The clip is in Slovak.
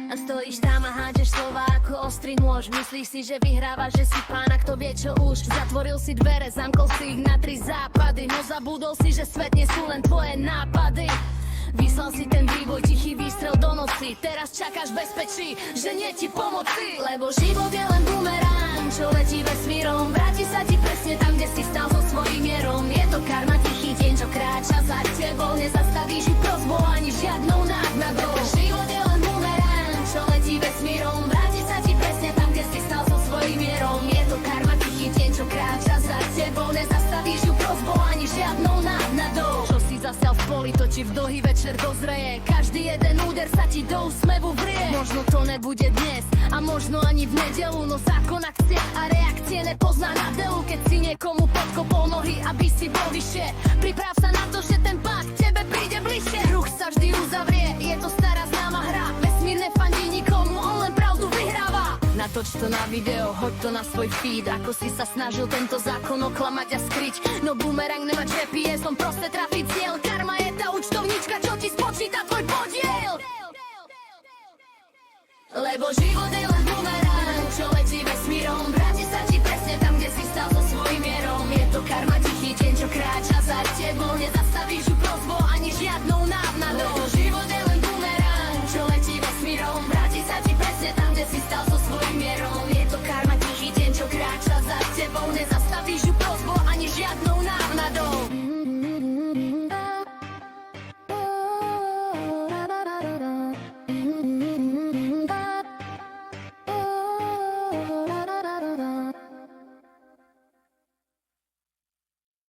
A stojíš tam a hádeš slova ako ostrý nôž. Myslíš si, že vyhrávaš, že si pán a kto vie čo už. Zatvoril si dvere, zamkol si ich na 3 západy. No zabudol si, že svet nie sú len tvoje nápady. Vyslal si ten vývoj, tichý výstrel do noci. Teraz čakáš bezpečí, že nie ti pomoci. Lebo život je len bumerang, čo letí vesmírom. Vráti sa ti presne tam, kde si stál so svojím mierom. Je to karma, tichý deň, čo kráča za tebou. Nezastavíš ich prosbou ani žiadnou náhnadou. Život je len bumerang, čo letí vesmírom. Vráti sa ti presne tam, kde si stál so svojím mierom. Je to karma, tichý deň, čo kráča za tebou. Nezastavíš ju prosbou ani žiadnou náhnadou. Čo si zasial v poli, to ti v dlhý večer dozreje. Každý jeden úder sa ti do úsmevu vrie. Možno to nebude dnes a možno ani v nedelu, no zákon akcie a reakcie nepozná na delu. Keď si niekomu podkopol nohy, aby si bol vyššie, priprav sa na to, že ten pád tebe príde bližšie. Ruch sa vždy uzavrie, je to stará známa hra. Vesmír nefandí nikomu, on len pravdu vyhráva. Natoč to na video, hoď to na svoj feed. Ako si sa snažil tento zákon oklamať a skryť. No bumerang nemá GPS, on proste trafiť cieľ. Karma je tá účtovnička, čo ti spočíta tvoj podiel. Lebo